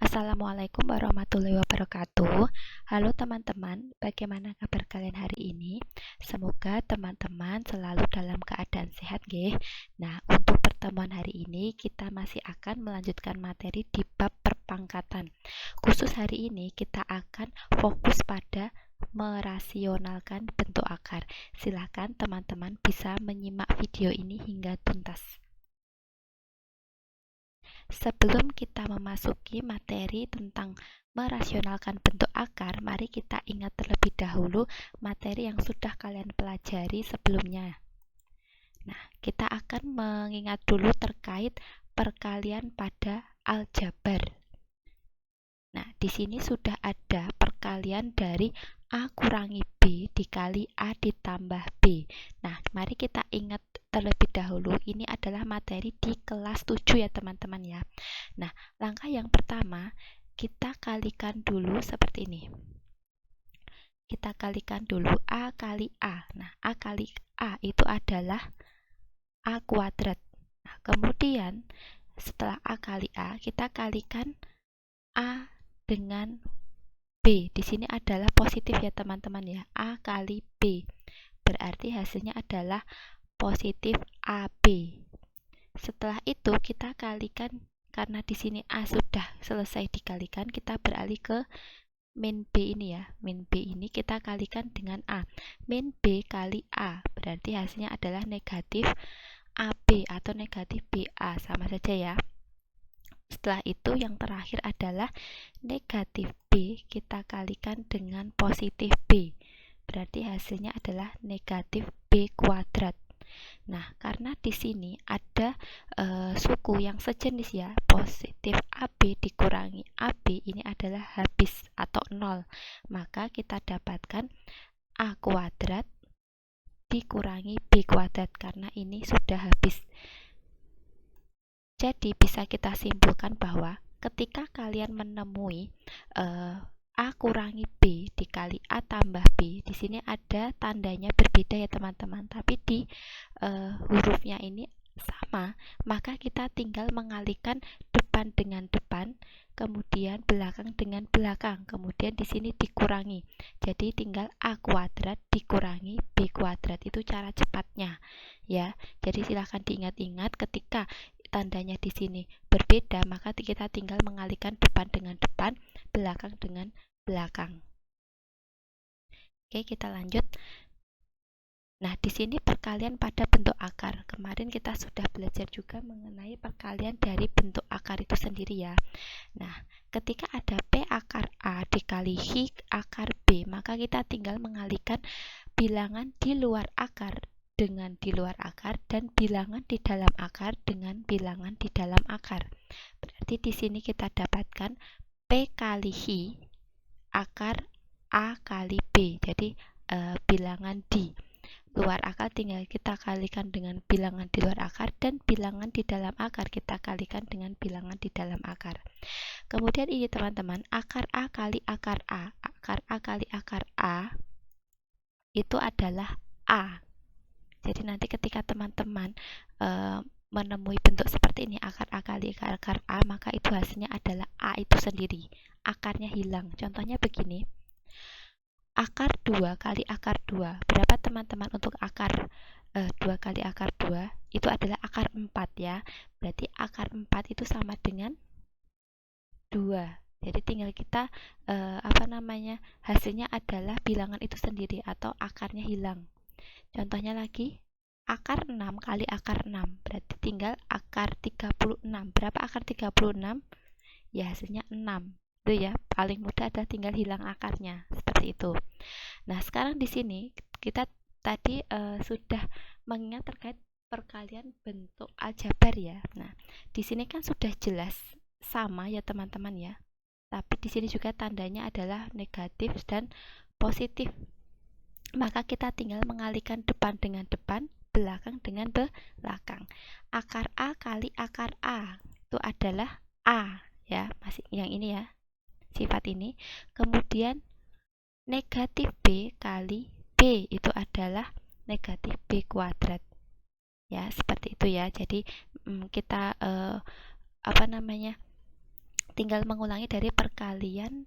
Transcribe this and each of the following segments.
Assalamualaikum warahmatullahi wabarakatuh. Halo teman-teman, bagaimana kabar kalian hari ini? Semoga teman-teman selalu dalam keadaan sehat, nggih. Nah, untuk pertemuan hari ini kita masih akan melanjutkan materi di bab perpangkatan. Khusus hari ini kita akan fokus pada merasionalkan bentuk akar. Silakan teman-teman bisa menyimak video ini hingga tuntas. Sebelum kita memasuki materi tentang merasionalkan bentuk akar, mari kita ingat terlebih dahulu materi yang sudah kalian pelajari sebelumnya. Nah, kita akan mengingat dulu terkait perkalian pada aljabar. Nah, di sini sudah ada perkalian dari A kurangi B dikali A ditambah B. Nah, mari kita ingat terlebih dahulu, ini adalah materi di kelas 7 ya teman-teman ya. Nah, langkah yang pertama, kita kalikan dulu seperti ini. Kita kalikan dulu A kali A. Nah, A kali A itu adalah A kuadrat. Nah, kemudian setelah A kali A, kita kalikan A dengan B. Di sini adalah positif ya teman-teman ya. A kali B. Berarti hasilnya adalah positif AB. Setelah itu kita kalikan, karena di sini A sudah selesai dikalikan, kita beralih ke min B ini ya. Min B ini kita kalikan dengan A. Min B kali A. Berarti hasilnya adalah negatif AB atau negatif BA. Sama saja ya. Setelah itu yang terakhir adalah negatif B kita kalikan dengan positif B. Berarti hasilnya adalah negatif B kuadrat. Nah, karena di sini ada suku yang sejenis ya, positif AB dikurangi AB ini adalah habis atau 0. Maka kita dapatkan A kuadrat dikurangi B kuadrat karena ini sudah habis. Jadi bisa kita simpulkan bahwa ketika kalian menemui A kurangi B dikali A tambah B, di sini ada tandanya berbeda ya teman-teman, tapi di hurufnya ini sama, maka kita tinggal mengalihkan depan dengan depan, kemudian belakang dengan belakang, kemudian di sini dikurangi. Jadi tinggal A kuadrat dikurangi B kuadrat, itu cara cepatnya ya. Jadi silahkan diingat-ingat ketika tandanya di sini berbeda, maka kita tinggal mengalihkan depan dengan depan, belakang dengan belakang. Oke, kita lanjut. Nah, di sini perkalian pada bentuk akar. Kemarin kita sudah belajar juga mengenai perkalian dari bentuk akar itu sendiri ya. Nah, ketika ada P akar A dikali H akar B, maka kita tinggal mengalihkan bilangan di luar akar dengan di luar akar dan bilangan di dalam akar dengan bilangan di dalam akar. Berarti di sini kita dapatkan P kali H akar A kali B. Jadi bilangan di luar akar tinggal kita kalikan dengan bilangan di luar akar, dan bilangan di dalam akar kita kalikan dengan bilangan di dalam akar. Kemudian ini teman-teman, akar A kali akar A. Akar A kali akar A itu adalah A. Jadi nanti ketika teman-teman menemui bentuk seperti ini, akar A kali akar A, maka itu hasilnya adalah A itu sendiri. Akarnya hilang. Contohnya begini. Akar 2 kali akar 2. Berapa teman-teman untuk akar 2 kali akar 2? Itu adalah akar 4 ya. Berarti akar 4 itu sama dengan 2. Jadi tinggal kita hasilnya adalah bilangan itu sendiri atau akarnya hilang. Contohnya lagi, akar 6 kali akar 6. Berarti tinggal akar 36. Berapa akar 36? Ya, hasilnya 6. Itu ya, paling mudah adalah tinggal hilang akarnya, seperti itu. Nah, sekarang di sini kita tadi sudah mengingat terkait perkalian bentuk aljabar ya. Nah, di sini kan sudah jelas sama ya teman-teman ya. Tapi di sini juga tandanya adalah negatif dan positif. Maka kita tinggal mengalihkan depan dengan depan, belakang dengan belakang. Akar A kali akar A itu adalah A ya, masih yang ini ya, sifat ini. Kemudian negatif B kali B itu adalah negatif B kuadrat ya, seperti itu ya. Jadi kita tinggal mengulangi dari perkalian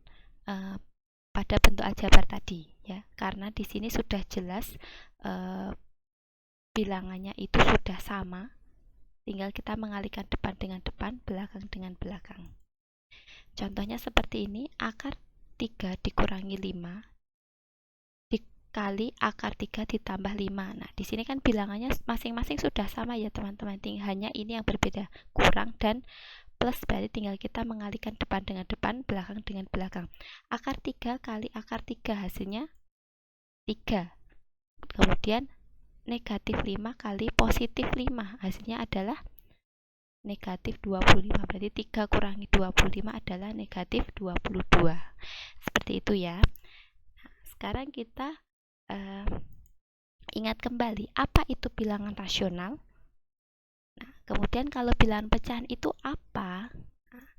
pada bentuk aljabar tadi ya, karena di sini sudah jelas bilangannya itu sudah sama, tinggal kita mengalihkan depan dengan depan, belakang dengan belakang. Contohnya seperti ini, akar 3 dikurangi 5 dikali akar 3 ditambah 5. Nah, di sini kan bilangannya masing-masing sudah sama ya teman-teman, hanya ini yang berbeda, kurang dan plus, berarti tinggal kita mengalihkan depan dengan depan, belakang dengan belakang. Akar 3 kali akar 3 hasilnya 3. Kemudian negatif 5 kali positif 5 hasilnya adalah negatif 25. Berarti 3 kurangi 25 adalah negatif 22. Seperti itu ya. Nah, sekarang kita ingat kembali apa itu bilangan rasional. Nah, kemudian kalau bilangan pecahan itu apa? Nah,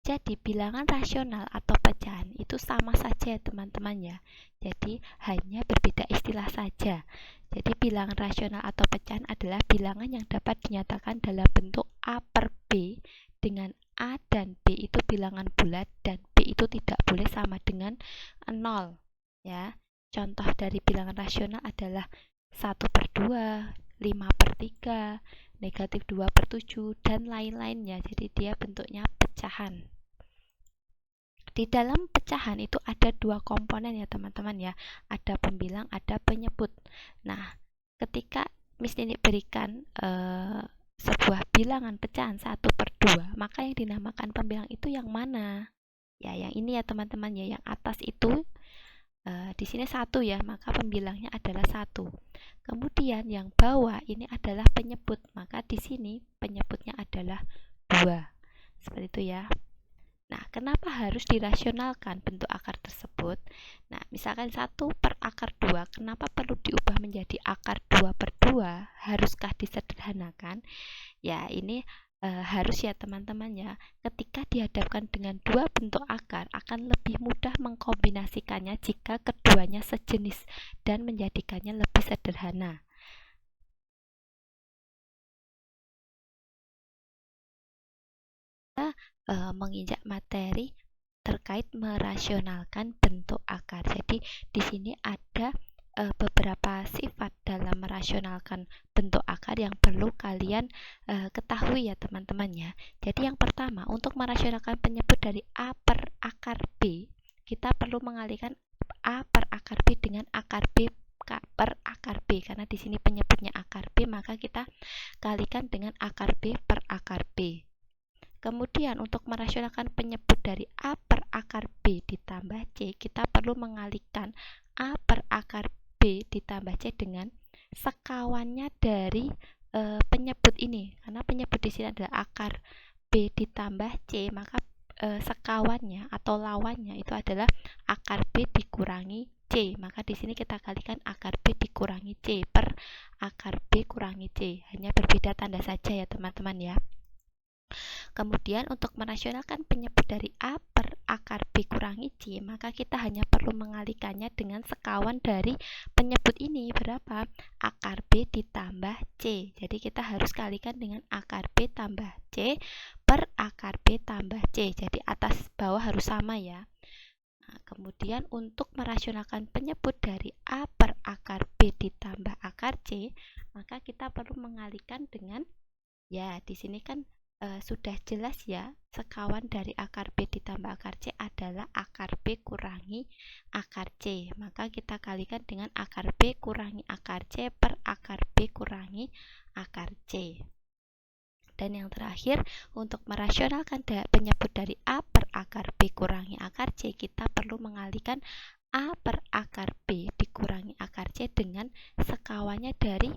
jadi bilangan rasional atau pecahan itu sama saja teman-teman ya. Jadi hanya berbeda istilah saja. Jadi bilangan rasional atau pecahan adalah bilangan yang dapat dinyatakan dalam bentuk A per B, dengan A dan B itu bilangan bulat dan B itu tidak boleh sama dengan 0 ya. Contoh dari bilangan rasional adalah 1 per 2, 5 per 3, negatif 2 per 7, dan lain-lainnya. Jadi dia bentuknya pecahan. Di dalam pecahan itu ada dua komponen ya teman-teman ya, ada pembilang, ada penyebut. Nah, ketika Miss Nini berikan sebuah bilangan pecahan 1 per 2, maka yang dinamakan pembilang itu yang mana? Ya, yang ini ya teman-teman ya, yang atas itu di sini 1 ya, maka pembilangnya adalah 1. Kemudian yang bawah ini adalah penyebut, maka di sini penyebutnya adalah 2. Seperti itu ya. Nah, kenapa harus dirasionalkan bentuk akar tersebut? Nah, misalkan 1 per akar 2, kenapa perlu diubah menjadi akar 2 per 2? Haruskah disederhanakan? Ya, ini harus ya teman-teman ya. Ketika dihadapkan dengan dua bentuk akar, akan lebih mudah mengkombinasikannya jika keduanya sejenis dan menjadikannya lebih sederhana. Menginjak materi terkait merasionalkan bentuk akar. Jadi di sini ada beberapa sifat dalam merasionalkan bentuk akar yang perlu kalian ketahui ya teman-teman ya. Jadi yang pertama, untuk merasionalkan penyebut dari A per akar B, kita perlu mengalihkan A per akar B dengan akar B per akar B, karena di sini penyebutnya akar B, maka kita kalikan dengan akar B per akar B. Kemudian untuk merasionalkan penyebut dari A per akar B ditambah C, kita perlu mengalihkan A per akar B ditambah C dengan sekawannya dari penyebut ini. Karena penyebut di sini adalah akar B ditambah C, maka sekawannya atau lawannya itu adalah akar B dikurangi C. Maka di sini kita kalikan akar B dikurangi C per akar B kurangi C. Hanya berbeda tanda saja ya teman-teman ya. Kemudian untuk merasionalkan penyebut dari A per akar B kurangi C, maka kita hanya perlu mengalihkannya dengan sekawan dari penyebut ini. Berapa? Akar B ditambah C. Jadi kita harus kalikan dengan akar B tambah C per akar B tambah C. Jadi atas bawah harus sama ya. Nah, kemudian untuk merasionalkan penyebut dari A per akar B ditambah akar C, maka kita perlu mengalihkan dengan, ya di sini kan sudah jelas ya, sekawan dari akar B ditambah akar C adalah akar B kurangi akar C. Maka kita kalikan dengan akar B kurangi akar C per akar B kurangi akar C. Dan yang terakhir, untuk merasionalkan penyebut dari A per akar B kurangi akar C, kita perlu mengalihkan A per akar B dikurangi akar C dengan sekawannya dari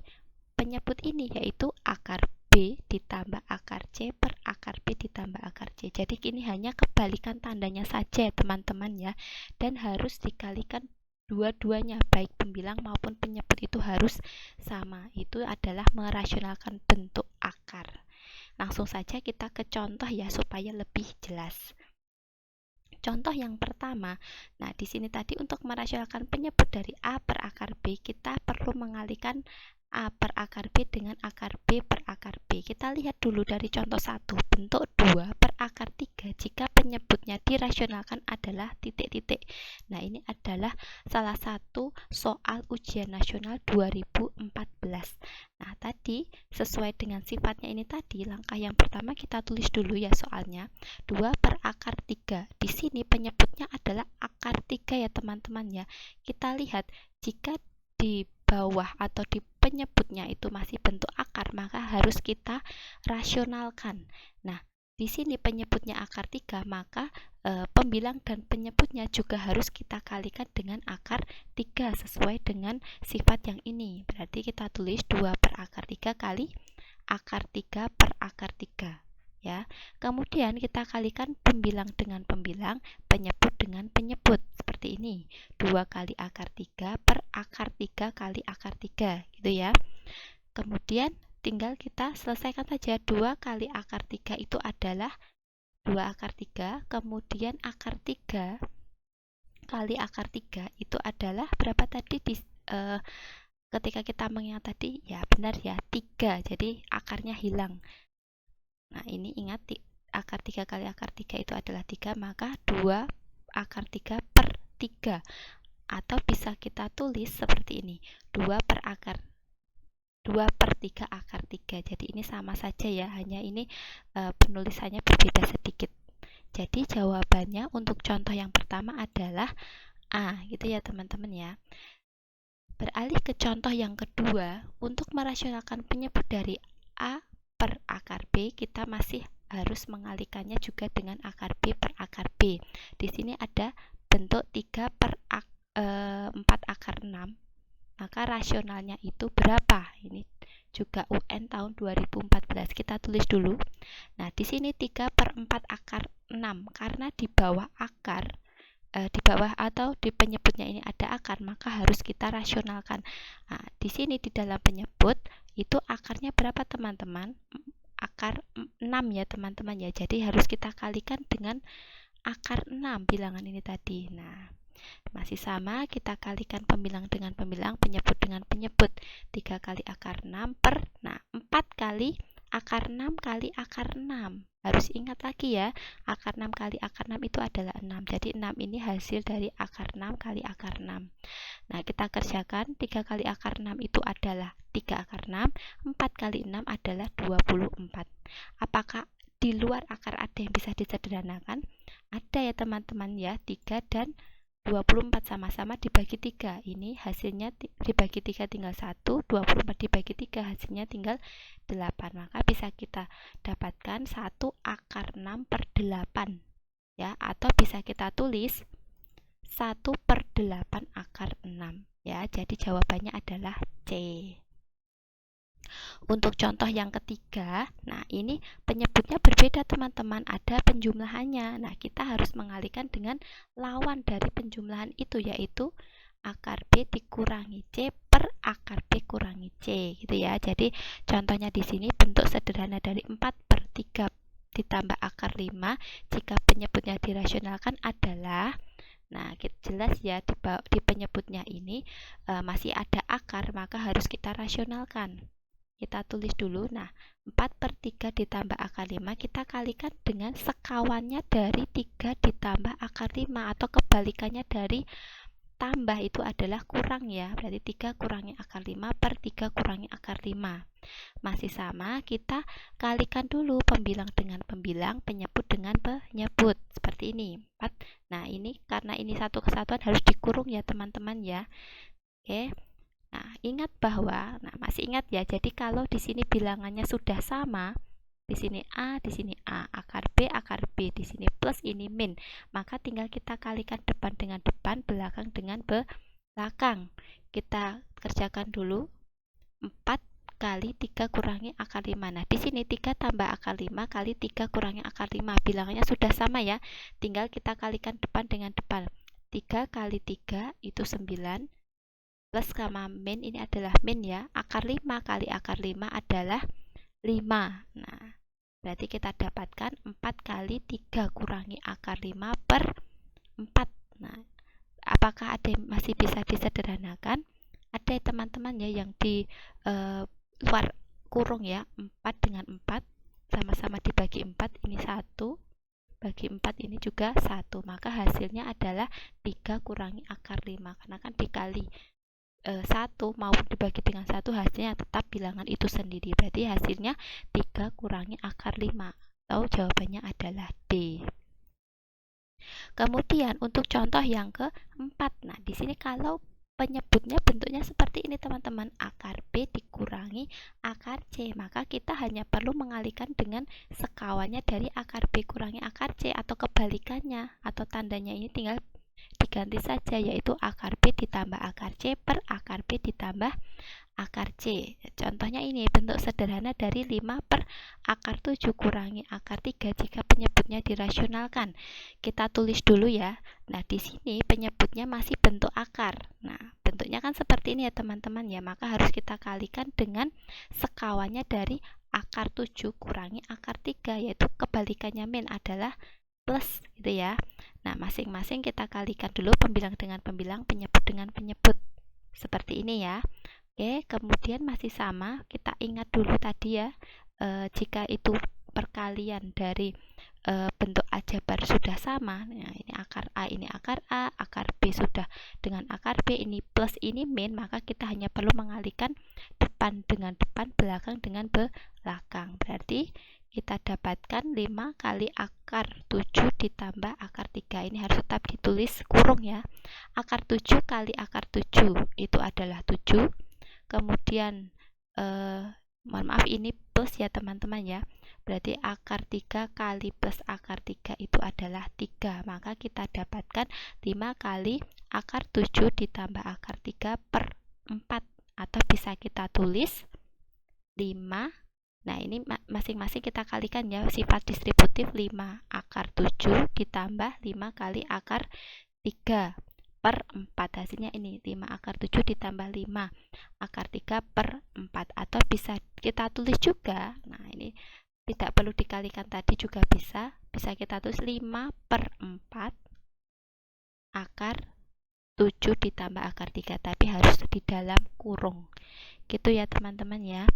penyebut ini, yaitu akar B ditambah akar C per akar B ditambah akar C. Jadi ini hanya kebalikan tandanya saja teman-teman ya, dan harus dikalikan dua-duanya, baik pembilang maupun penyebut itu harus sama. Itu adalah merasionalkan bentuk akar. Langsung saja kita ke contoh ya supaya lebih jelas. Contoh yang pertama, nah di sini tadi untuk merasionalkan penyebut dari A per akar B, kita perlu mengalihkan A per akar B dengan akar B per akar B. Kita lihat dulu dari contoh 1, bentuk 2 per akar 3. Jika penyebutnya dirasionalkan adalah titik-titik. Nah, ini adalah salah satu soal ujian nasional 2014. Nah, tadi sesuai dengan sifatnya ini tadi, langkah yang pertama kita tulis dulu ya soalnya. 2 per akar 3. Di sini penyebutnya adalah akar 3 ya teman-teman ya. Kita lihat jika di bawah atau di penyebutnya itu masih bentuk akar, maka harus kita rasionalkan. Nah, di sini penyebutnya akar 3, maka pembilang dan penyebutnya juga harus kita kalikan dengan akar 3 sesuai dengan sifat yang ini. Berarti kita tulis 2 per akar 3 kali akar 3 per akar 3. Ya. Kemudian kita kalikan pembilang dengan pembilang, penyebut dengan penyebut. Seperti ini. 2 kali akar 3 per akar 3 kali akar 3. Gitu ya. Kemudian tinggal kita selesaikan saja. 2 kali akar 3 itu adalah 2 akar 3. Kemudian akar 3 kali akar 3 itu adalah berapa tadi? Ketika kita mengingat tadi, ya benar ya, 3. Jadi akarnya hilang. Nah, ini ingat akar 3 kali akar 3 itu adalah 3, maka 2 akar 3 per 3. Atau bisa kita tulis seperti ini, 2 per 3 akar 3. Jadi ini sama saja ya, hanya ini penulisannya berbeda sedikit. Jadi jawabannya untuk contoh yang pertama adalah A, gitu ya teman-teman ya. Beralih ke contoh yang kedua, untuk merasionalkan penyebut dari A per akar B, kita masih harus mengalihkannya juga dengan akar B per akar B. Di sini ada bentuk 3 per 4 akar 6. Maka rasionalnya itu berapa? Ini juga UN tahun 2014. Kita tulis dulu. Nah, di sini 3 per 4 akar 6. Karena di bawah akar, di bawah atau di penyebutnya ini ada akar, maka harus kita rasionalkan. Nah, di sini di dalam penyebut itu akarnya berapa teman-teman? Akar 6 ya teman-teman ya. Jadi harus kita kalikan dengan akar 6 bilangan ini tadi. Nah, masih sama, kita kalikan pembilang dengan pembilang, penyebut dengan penyebut. 3 kali akar 6 per, nah 4 kali akar 6 kali akar 6. Harus ingat lagi ya, akar 6 kali akar 6 itu adalah 6. Jadi 6 ini hasil dari akar 6 kali akar 6. Nah, kita kerjakan, 3 kali akar 6 itu adalah 3 akar 6, 4 kali 6 adalah 24. Apakah di luar akar ada yang bisa disederhanakan? Ada ya teman-teman ya, 3 dan 24 sama-sama dibagi 3. Ini hasilnya dibagi 3 tinggal 1, 24 dibagi 3 hasilnya tinggal 8. Maka bisa kita dapatkan 1 akar 6 per 8. Ya, atau bisa kita tulis 1 per 8 akar 6. Ya, jadi jawabannya adalah C. Untuk contoh yang ketiga, nah ini penyebutnya berbeda teman-teman, ada penjumlahannya. Nah, kita harus mengalihkan dengan lawan dari penjumlahan itu, yaitu akar B dikurangi C per akar B kurangi C, gitu ya. Jadi contohnya di sini bentuk sederhana dari 4 per 3 ditambah akar 5 jika penyebutnya dirasionalkan adalah, nah jelas ya di penyebutnya ini masih ada akar, maka harus kita rasionalkan. Kita tulis dulu. Nah, 4 per 3 ditambah akar 5 kita kalikan dengan sekawannya dari 3 ditambah akar 5, atau kebalikannya dari tambah itu adalah kurang ya. Berarti 3 kurangi akar 5 per 3 kurangi akar 5. Masih sama, kita kalikan dulu pembilang dengan pembilang, penyebut dengan penyebut. Seperti ini, 4. Nah, ini karena ini satu kesatuan harus dikurung ya teman-teman ya. Oke. Nah, ingat bahwa, nah masih ingat ya, jadi kalau di sini bilangannya sudah sama, di sini A, di sini A, akar B, di sini plus, ini min, maka tinggal kita kalikan depan dengan depan, belakang dengan belakang. Kita kerjakan dulu, 4 kali 3 kurangi akar 5. Nah, di sini 3 tambah akar 5 kali 3 kurangi akar 5. Bilangannya sudah sama ya, tinggal kita kalikan depan dengan depan. 3 kali 3 itu 9. Plus sama min, ini adalah min ya. Akar 5 kali akar 5 adalah 5. Nah, berarti kita dapatkan 4 kali 3 kurangi akar 5 per 4. Nah, apakah ada yang masih bisa disederhanakan? Ada ya teman-teman ya yang di luar kurung ya, 4 dengan 4 sama-sama dibagi 4, ini 1 bagi 4 ini juga 1, maka hasilnya adalah 3 kurangi akar 5, karena kan dikali 1 mau dibagi dengan 1 hasilnya tetap bilangan itu sendiri, berarti hasilnya 3 kurangi akar 5, atau jawabannya adalah D. Kemudian untuk contoh yang keempat, nah di sini kalau penyebutnya bentuknya seperti ini teman-teman, akar B dikurangi akar C, maka kita hanya perlu mengalihkan dengan sekawannya dari akar B kurangi akar C, atau kebalikannya, atau tandanya ini tinggal diganti saja, yaitu akar B ditambah akar C per akar B ditambah akar C. Contohnya ini bentuk sederhana dari 5 per akar 7 kurangi akar 3 jika penyebutnya dirasionalkan. Kita tulis dulu ya. Nah, di sini penyebutnya masih bentuk akar. Nah, bentuknya kan seperti ini ya teman-teman ya. Maka harus kita kalikan dengan sekawannya dari akar 7 kurangi akar 3, yaitu kebalikannya min adalah plus gitu ya. Nah, masing-masing kita kalikan dulu pembilang dengan pembilang, penyebut dengan penyebut. Seperti ini ya. Oke, kemudian masih sama, kita ingat dulu tadi ya, jika itu perkalian dari bentuk aljabar sudah sama, nah ini akar A, ini akar A, akar B sudah dengan akar B, ini plus ini min, maka kita hanya perlu mengalihkan depan dengan depan, belakang dengan belakang. Berarti kita dapatkan 5 kali akar 7 ditambah akar 3, ini harus tetap ditulis kurung ya. Akar 7 kali akar 7 itu adalah 7. Kemudian mohon maaf ini plus ya teman-teman ya, berarti akar 3 kali plus akar 3 itu adalah 3, maka kita dapatkan 5 kali akar 7 ditambah akar 3 per 4, atau bisa kita tulis 5. Nah, ini masing-masing kita kalikan ya, sifat distributif 5 akar 7 ditambah 5 kali akar 3 per 4, hasilnya ini 5 akar 7 ditambah 5 akar 3 per 4, atau bisa kita tulis juga, nah ini tidak perlu dikalikan tadi juga bisa kita tulis 5 per 4 akar 7 ditambah akar 3, tapi harus di dalam kurung gitu ya teman-teman ya.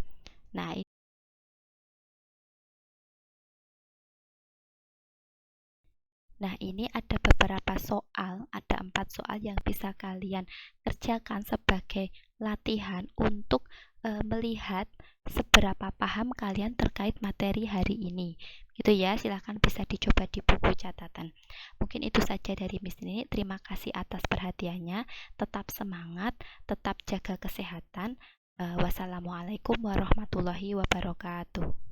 Nah, ini ada beberapa soal, ada 4 soal yang bisa kalian kerjakan sebagai latihan untuk melihat seberapa paham kalian terkait materi hari ini. Gitu ya, silahkan bisa dicoba di buku catatan. Mungkin itu saja dari Miss Nini. Terima kasih atas perhatiannya. Tetap semangat, tetap jaga kesehatan. Wassalamualaikum warahmatullahi wabarakatuh.